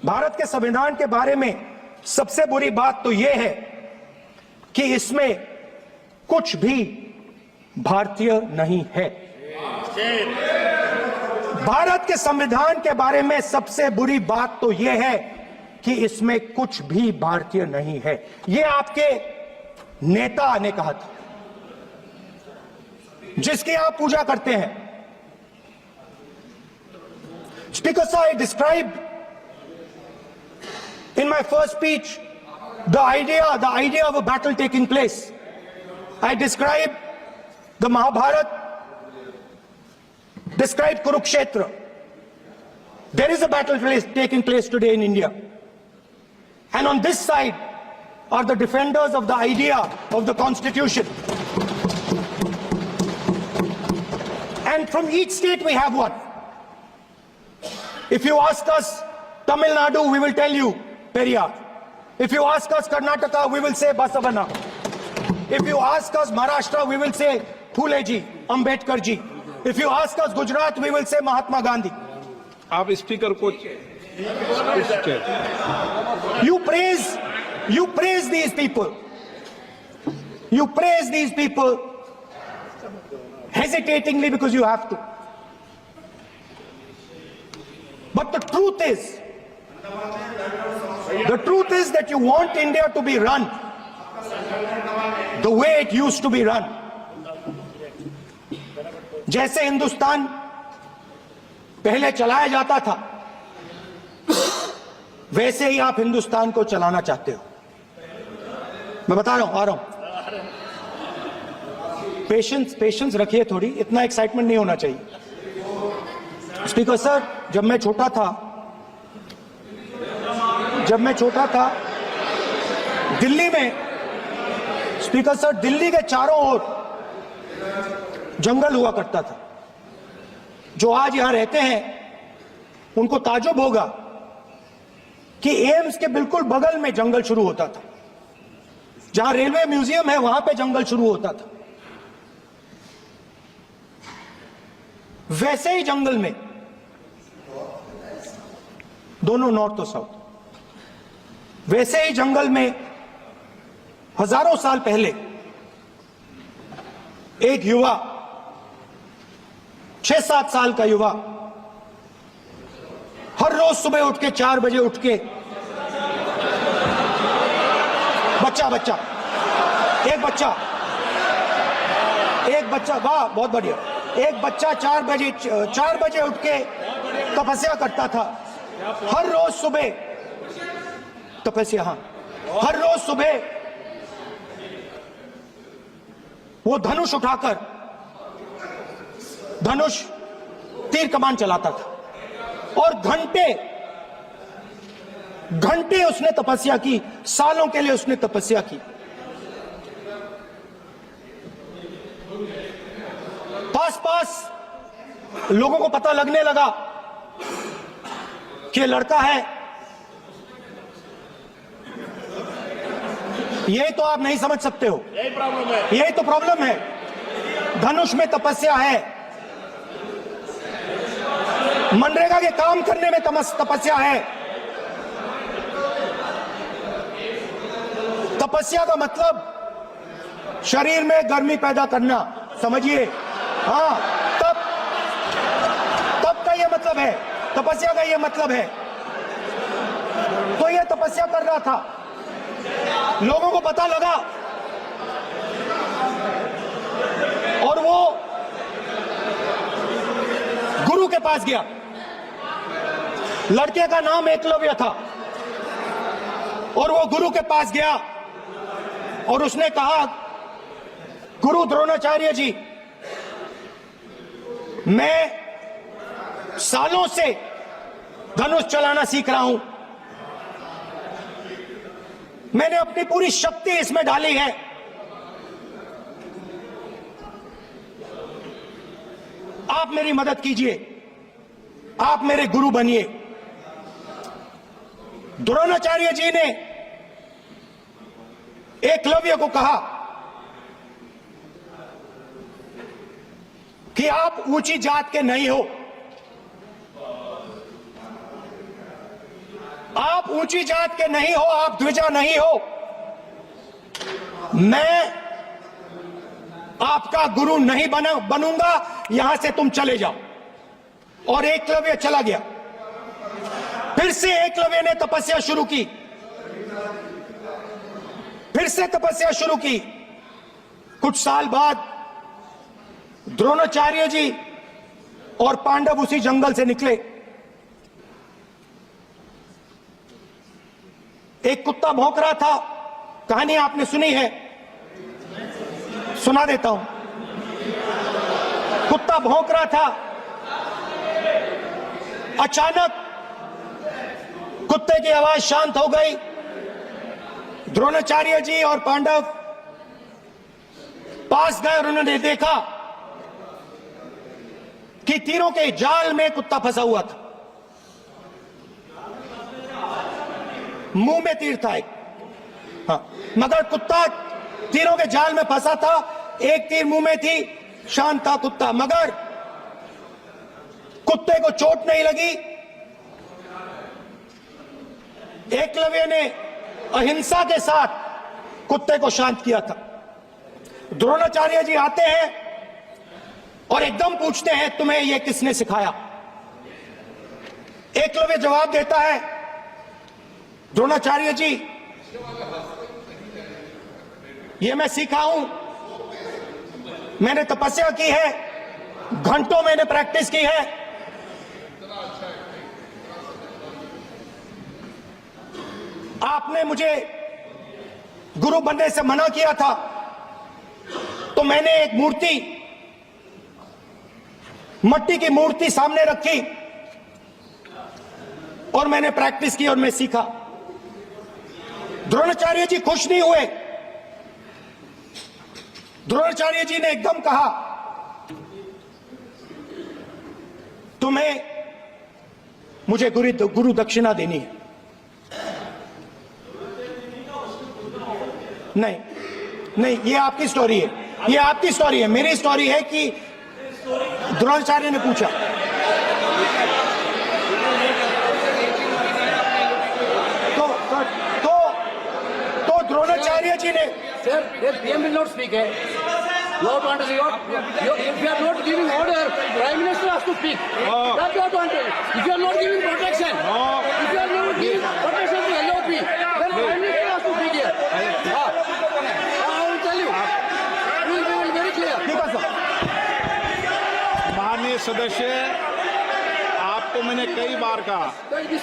भारत के संविधान के बारे में सबसे बुरी बात तो यह है कि इसमें कुछ भी भारतीय नहीं है। भारत के संविधान के बारे में सबसे बुरी बात तो यह है कि इसमें कुछ भी भारतीय नहीं है। यह आपके नेता ने कहा था, जिसकी आप पूजा करते हैं। Speaker sir, I described in my first speech the idea of a battle taking place. I described the Mahabharata, described Kurukshetra. There is a battle taking place today in India. And on this side are the defenders of the idea of the Constitution. And from each state we have one. If you ask us Tamil Nadu, we will tell you Periyar. If you ask us Karnataka, we will say Basavana. If you ask us Maharashtra, we will say Phule ji, Ambedkar ji. If you ask us Gujarat, we will say Mahatma Gandhi. आप speaker को You praise these people. You praise these people hesitatingly because you have to. But the truth is that you want India to be run the way it used to be run. जैसे हिंदुस्तान पहले चलाया जाता था, वैसे ही आप हिंदुस्तान को चलाना चाहते हो। मैं बता रहा हूं, आ रहा हूं। पेशेंस रखिए थोड़ी, इतना एक्साइटमेंट नहीं होना चाहिए। स्पीकर सर, जब मैं छोटा था दिल्ली में, स्पीकर सर, दिल्ली के चारों ओर जंगल हुआ करता था। जो आज यहां रहते हैं उनको ताजुब होगा कि एम्स के बिल्कुल बगल में जंगल शुरू होता था। जहां रेलवे म्यूजियम है वहां पे जंगल शुरू होता था। वैसे ही जंगल में, दोनों नॉर्थ और साउथ, वैसे ही जंगल में हजारों साल पहले एक युवा, 6-7 साल का युवा, हर रोज सुबह उठ के 4 बजे उठ के एक बच्चा, वाह बहुत बढ़िया, एक बच्चा 4 बजे उठ के तपस्या करता था। हर रोज सुबह तपस्या, हर रोज सुबह वो धनुष उठाकर तीर कमान चलाता था और घंटे उसने तपस्या की, सालों के लिए उसने तपस्या की। पास लोगों को पता लगने लगा कि लड़का है। यही तो आप नहीं समझ सकते हो, यही तो प्रॉब्लम है। धनुष में तपस्या है, मनरेगा के काम करने में तपस्या है। तपस्या का मतलब शरीर में गर्मी पैदा करना, समझिए। हाँ, तब का ये मतलब है, तपस्या का ये मतलब है। तो ये तपस्या कर रहा था, लोगों को पता लगा और वो गुरु के पास गया। लड़के का नाम एकलव्य था और वो गुरु के पास गया और उसने कहा, गुरु द्रोणाचार्य जी, मैं सालों से धनुष चलाना सीख रहा हूं, मैंने अपनी पूरी शक्ति इसमें डाली है। आप मेरी मदद कीजिए, आप मेरे गुरु बनिए। द्रोणाचार्य जी ने एकलव्य को कहा कि आप ऊंची जात के नहीं हो, आप ऊंची जात के नहीं हो, आप द्विजा नहीं हो। मैं आपका गुरु नहीं बनूंगा, यहां से तुम चले जाओ। और एकलव्य चला गया। फिर से एकलव्य ने तपस्या शुरू की, फिर से तपस्या शुरू की। कुछ साल बाद द्रोणाचार्य जी और पांडव उसी जंगल से निकले। एक कुत्ता भौंक रहा था, कहानी आपने सुनी है, सुना देता हूं। कुत्ता भौंक रहा था, अचानक कुत्ते की आवाज शांत हो गई। द्रोणाचार्य जी और पांडव पास गए और उन्होंने देखा कि तीरों के जाल में कुत्ता फंसा हुआ था। मुंह में तीर था एक, हाँ, मगर कुत्ता तीरों के जाल में फंसा था। एक तीर मुंह में थी, शांत था कुत्ता, मगर कुत्ते को चोट नहीं लगी। एकलव्य ने अहिंसा के साथ कुत्ते को शांत किया था। द्रोणाचार्य जी आते हैं और एकदम पूछते हैं, तुम्हें यह किसने सिखाया? एकलव्य जवाब देता है, द्रोणाचार्य जी, यह मैं सीखा हूं, मैंने तपस्या की है, घंटों मैंने प्रैक्टिस की है। आपने मुझे गुरु बनने से मना किया था, तो मैंने एक मूर्ति, मट्टी की मूर्ति सामने रखी और मैंने प्रैक्टिस की और मैं सीखा। द्रोणाचार्य जी खुश नहीं हुए। द्रोणाचार्य जी ने एकदम कहा, तुम्हें मुझे गुरु दक्षिणा देनी है। नहीं नहीं, ये आपकी स्टोरी है, ये आपकी स्टोरी है। मेरी स्टोरी है कि द्रोणाचार्य ने पूछा। तो द्रोणाचार्य जी ने, Sir, the PM will not speak. You have to understand. If you are not giving order, Prime Minister has to speak. That's what you want. If you are not giving protection, if you are not giving protection to LOP, then Prime Minister has to speak here. I will tell you. We will be very clear. ठीक है sir. माननीय सदस्य, आपको मैंने कई बार कहा,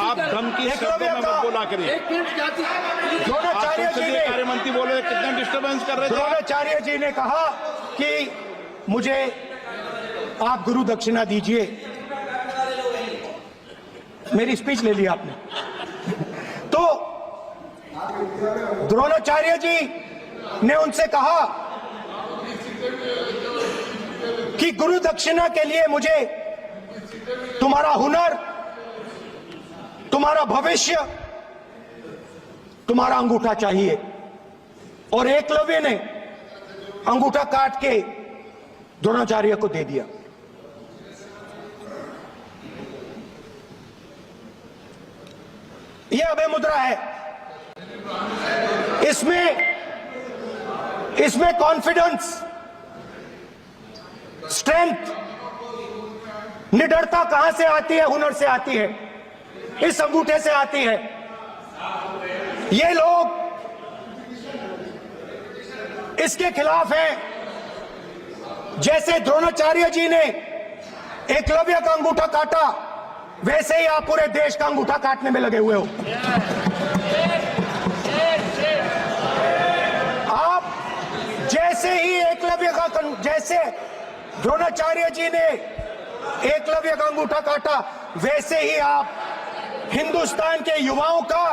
आप धमकी शब्दों में मत बोला करिए। एक मिनट क्या थी? द्रोणाचार्य जी संसदीय ने, कार्य मंत्री बोले, कितना डिस्टर्बेंस कर रहे थे। द्रोणाचार्य जी ने कहा कि मुझे आप गुरु दक्षिणा दीजिए। मेरी स्पीच ले ली आपने। तो द्रोणाचार्य जी ने उनसे कहा कि गुरु दक्षिणा के लिए मुझे तुम्हारा हुनर, तुम्हारा भविष्य, तुम्हारा अंगूठा चाहिए। और एकलव्य ने अंगूठा काट के द्रोणाचार्य को दे दिया। यह अभय मुद्रा है। इसमें कॉन्फिडेंस, स्ट्रेंथ, निडरता कहां से आती है? हुनर से आती है, इस अंगूठे से आती है। ये लोग इसके खिलाफ हैं। जैसे द्रोणाचार्य जी ने एकलव्य का अंगूठा काटा, वैसे ही आप पूरे देश का अंगूठा काटने में लगे हुए हो। आप जैसे ही एकलव्य का, जैसे द्रोणाचार्य जी ने एकलव्य का अंगूठा काटा, वैसे ही आप हिंदुस्तान के युवाओं का,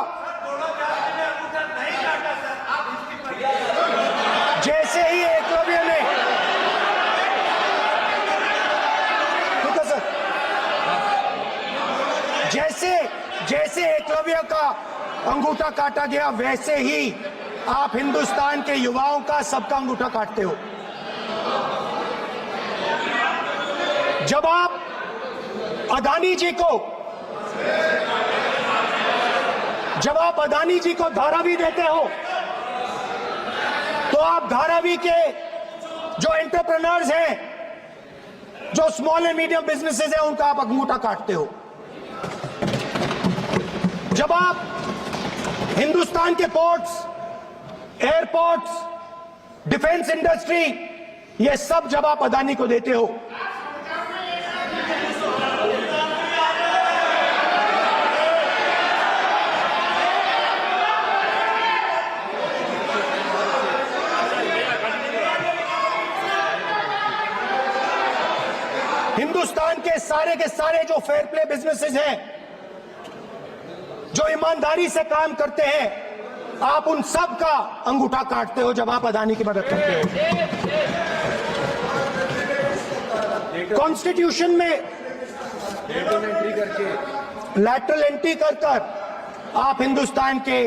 जैसे ही एकलव्य ने, ठीक है सर, जैसे एकलव्य का अंगूठा काटा गया, वैसे ही आप हिंदुस्तान के युवाओं का, सबका अंगूठा काटते हो। जब आप अदानी जी को जब आप अदानी जी को धारावी देते हो तो आप धारावी के जो एंटरप्रेन्योर्स हैं, जो स्मॉल एंड मीडियम बिजनेसेस हैं, उनका आप अंगूठा काटते हो। जब आप हिंदुस्तान के पोर्ट्स, एयरपोर्ट्स, डिफेंस इंडस्ट्री, ये सब जब आप अदानी को देते हो, हिंदुस्तान के सारे जो फेयर प्ले बिजनेसेस हैं, जो ईमानदारी से काम करते हैं, आप उन सब का अंगूठा काटते हो जब आप अदानी की मदद करते हो। कॉन्स्टिट्यूशन में लैटरल एंट्री कर आप हिंदुस्तान के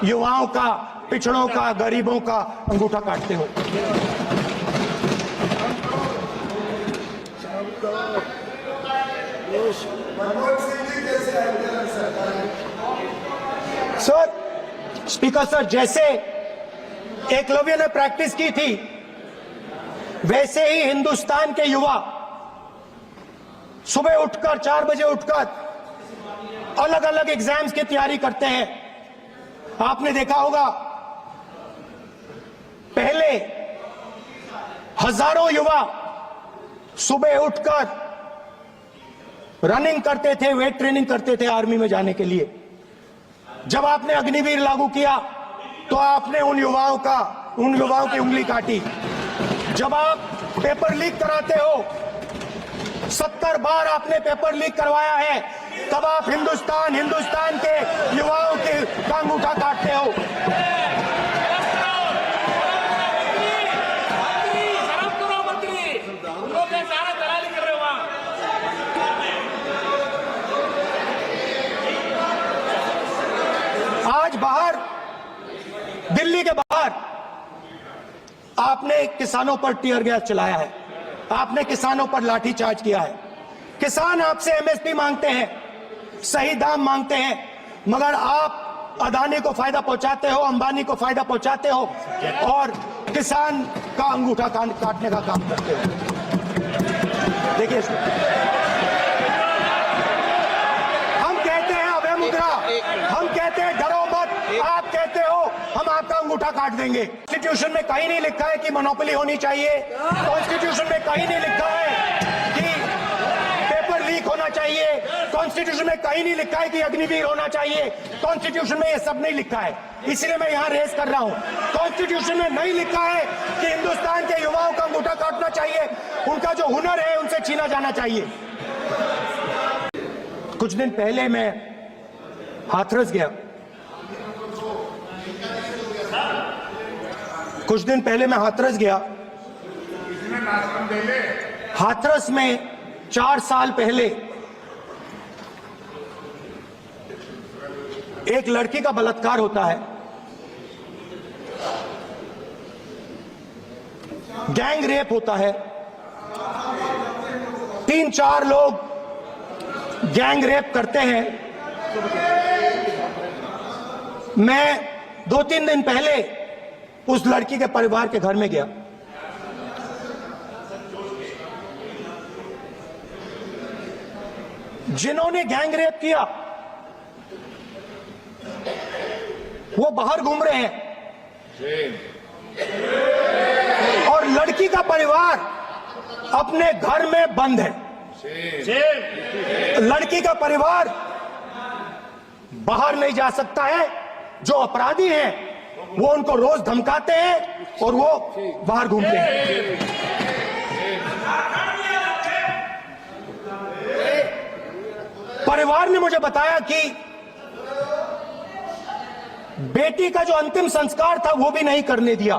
युवाओं का, पिछड़ों का, गरीबों का अंगूठा काटते हो। सर, स्पीकर सर, जैसे एकलव्य ने प्रैक्टिस की थी, वैसे ही हिंदुस्तान के युवा सुबह उठकर 4 बजे उठकर अलग अलग एग्जाम्स की तैयारी करते हैं। आपने देखा होगा, पहले हजारों युवा सुबह उठकर रनिंग करते थे, वेट ट्रेनिंग करते थे आर्मी में जाने के लिए। जब आपने अग्निवीर लागू किया तो आपने उन युवाओं की उंगली काटी। जब आप पेपर लीक कराते हो, 70 बार आपने पेपर लीक करवाया है, तब आप हिंदुस्तान के युवाओं के का अंगूठा काटते हो। आज बाहर, दिल्ली के बाहर आपने किसानों पर टीयर गैस चलाया है, आपने किसानों पर लाठीचार्ज किया है। किसान आपसे एमएसपी मांगते हैं, सही दाम मांगते हैं, मगर आप अदानी को फायदा पहुंचाते हो, अंबानी को फायदा पहुंचाते हो और किसान का अंगूठा काटने का काम करते हो। देखिए, हम कहते हैं अभय मुद्रा, हम कहते हैं डरो मत, आप कहते हो हम आपका अंगूठा काट देंगे। कॉन्स्टिट्यूशन में कहीं नहीं लिखा है कि मोनोपोली होनी चाहिए। कॉन्स्टिट्यूशन में कहीं नहीं लिखा है कि पेपर लीक होना चाहिए। कॉन्स्टिट्यूशन में कहीं नहीं लिखा है कि अग्निवीर होना चाहिए। कॉन्स्टिट्यूशन में ये सब नहीं लिखा है, इसलिए मैं यहां रेस कर रहा हूं। कॉन्स्टिट्यूशन में नहीं लिखा है कि हिंदुस्तान के युवाओं का अंगूठा काटना चाहिए, उनका जो हुनर है उनसे छीना जाना चाहिए। कुछ दिन पहले मैं हाथरस गया। हाथरस में 4 साल पहले एक लड़की का बलात्कार होता है। गैंग रेप होता है। 3-4 लोग गैंग रेप करते हैं। मैं 2-3 दिन पहले उस लड़की के परिवार के घर में गया। जिन्होंने गैंग रेप किया वो बाहर घूम रहे हैं और लड़की का परिवार अपने घर में बंद है। लड़की का परिवार बाहर नहीं जा सकता है। जो अपराधी हैं वो उनको रोज धमकाते हैं और वो बाहर घूमते हैं। परिवार ने मुझे बताया कि बेटी का जो अंतिम संस्कार था वो भी नहीं करने दिया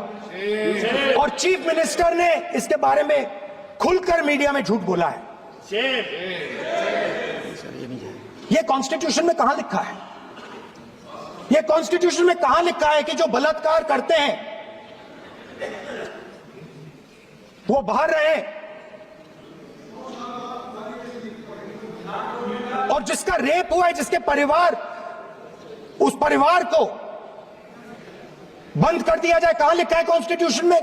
और चीफ मिनिस्टर ने इसके बारे में खुलकर मीडिया में झूठ बोला है। ये कॉन्स्टिट्यूशन में कहां लिखा है? ये कॉन्स्टिट्यूशन में कहां लिखा है कि जो बलात्कार करते हैं वो बाहर रहे और जिसका रेप हुआ है, जिसके परिवार उस परिवार को बंद कर दिया जाए। कहां लिखा है कॉन्स्टिट्यूशन में?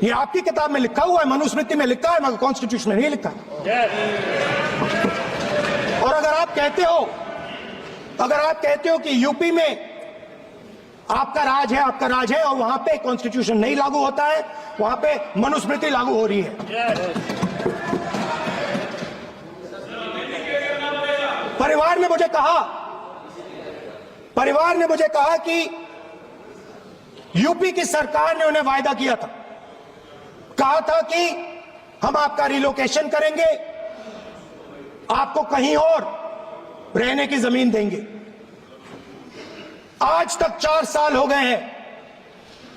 ये आपकी किताब में लिखा हुआ है, मनुस्मृति में लिखा है, मगर कॉन्स्टिट्यूशन में नहीं लिखा है। और अगर आप कहते हो कि यूपी में आपका राज है और वहां पे कॉन्स्टिट्यूशन नहीं लागू होता है, वहां पे मनुस्मृति लागू हो रही है। परिवार ने मुझे कहा कि यूपी की सरकार ने उन्हें वायदा किया था, कहा था कि हम आपका रिलोकेशन करेंगे, आपको कहीं और रहने की जमीन देंगे। आज तक 4 साल हो गए हैं,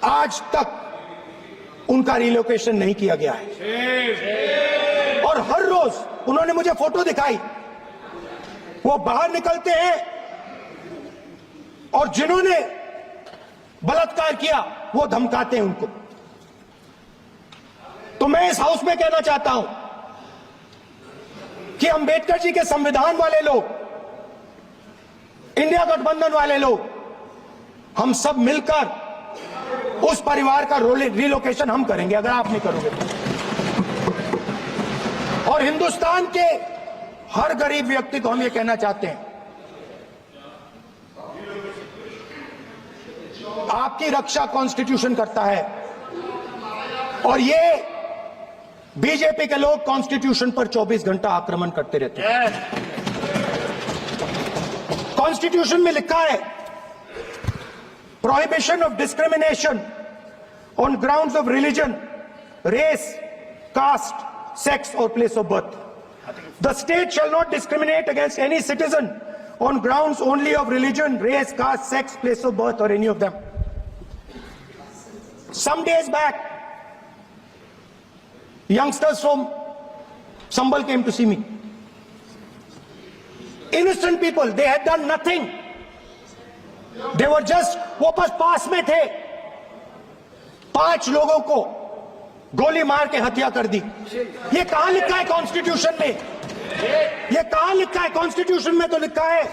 आज तक उनका रिलोकेशन नहीं किया गया है। और हर रोज उन्होंने मुझे फोटो दिखाई, वो बाहर निकलते हैं और जिन्होंने बलात्कार किया वो धमकाते हैं उनको। तो मैं इस हाउस में कहना चाहता हूं कि अंबेडकर जी के संविधान वाले लोग, इंडिया गठबंधन वाले लोग, हम सब मिलकर उस परिवार का रिलोकेशन हम करेंगे, अगर आप नहीं करोगे तो। और हिंदुस्तान के हर गरीब व्यक्ति को हम ये कहना चाहते हैं, आपकी रक्षा कॉन्स्टिट्यूशन करता है। और ये बीजेपी के लोग कॉन्स्टिट्यूशन पर 24 घंटा आक्रमण करते रहते हैं। कॉन्स्टिट्यूशन में लिखा है, prohibition of discrimination on grounds of religion, race, caste, sex or place of birth. The state shall not discriminate against any citizen on grounds only of religion, race, caste, sex, place of birth or any of them. Some days back, youngsters from Sambal came to see me. Innocent people, they had done nothing. They were just, वो बस पास में थे, 5 लोगों को गोली मार के हत्या कर दी। ये कहां लिखा है कॉन्स्टिट्यूशन में? ये कहां लिखा है कॉन्स्टिट्यूशन में? तो लिखा है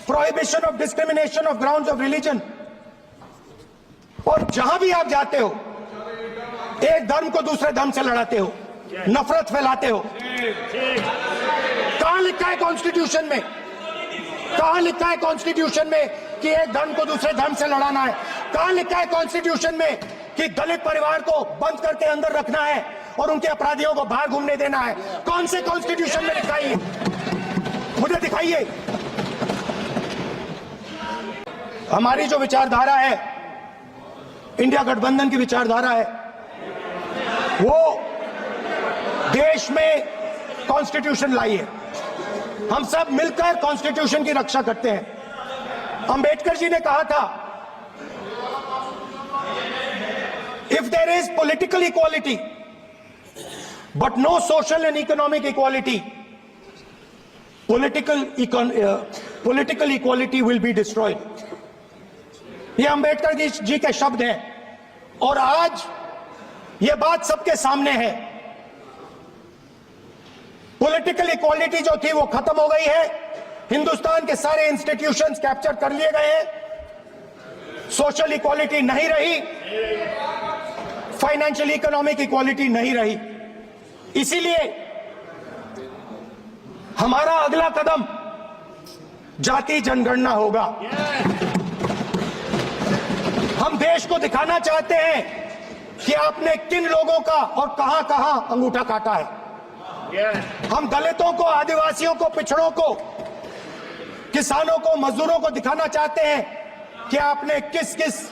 prohibition of discrimination of grounds of religion. और जहां भी आप जाते हो, एक धर्म को दूसरे धर्म से लड़ाते हो, नफरत फैलाते हो। कहां लिखा है कॉन्स्टिट्यूशन में? कहां लिखा है कॉन्स्टिट्यूशन में कि एक धर्म को दूसरे धर्म से लड़ाना है? कहां लिखा है कॉन्स्टिट्यूशन में कि दलित परिवार को बंद करके अंदर रखना है और उनके अपराधियों को बाहर घूमने देना है? कौन से कॉन्स्टिट्यूशन में लिखा है? मुझे दिखाइए। हमारी जो विचारधारा है, इंडिया गठबंधन की विचारधारा है, वो देश में कॉन्स्टिट्यूशन लाई है। हम सब मिलकर कॉन्स्टिट्यूशन की रक्षा करते हैं। अंबेडकर जी ने कहा था, if there is political equality but no social and economic equality, political equality will be destroyed. ये अंबेडकर जी के शब्द हैं और आज ये बात सबके सामने है। पॉलिटिकल इक्वालिटी जो थी वो खत्म हो गई है। हिंदुस्तान के सारे इंस्टीट्यूशंस कैप्चर कर लिए गए हैं। सोशल इक्वालिटी नहीं रही, फाइनेंशियल इकोनॉमिक इक्वालिटी नहीं रही। इसीलिए हमारा अगला कदम जाति जनगणना होगा। हम देश को दिखाना चाहते हैं कि आपने किन लोगों का और कहां कहां अंगूठा काटा है। हम दलितों को, आदिवासियों को, पिछड़ों को, किसानों को, मजदूरों को दिखाना चाहते हैं कि आपने किस किस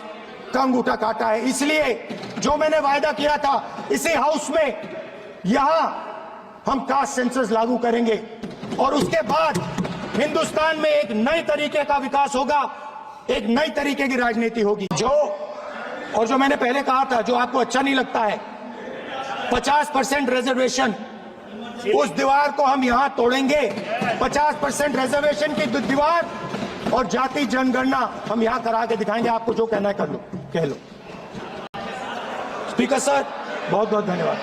का अंगूठा काटा है। इसलिए जो मैंने वायदा किया था, इसी हाउस में यहां हम कास्ट सेंसस लागू करेंगे और उसके बाद हिंदुस्तान में एक नए तरीके का विकास होगा, एक नई तरीके की राजनीति होगी। जो मैंने पहले कहा था, जो आपको अच्छा नहीं लगता है, 50% रिजर्वेशन, उस दीवार को हम यहां तोड़ेंगे। 50% रिजर्वेशन की दीवार और जाति जनगणना हम यहां करा के दिखाएंगे। आपको जो कहना है कर लो, कह लो। स्पीकर सर, बहुत बहुत धन्यवाद।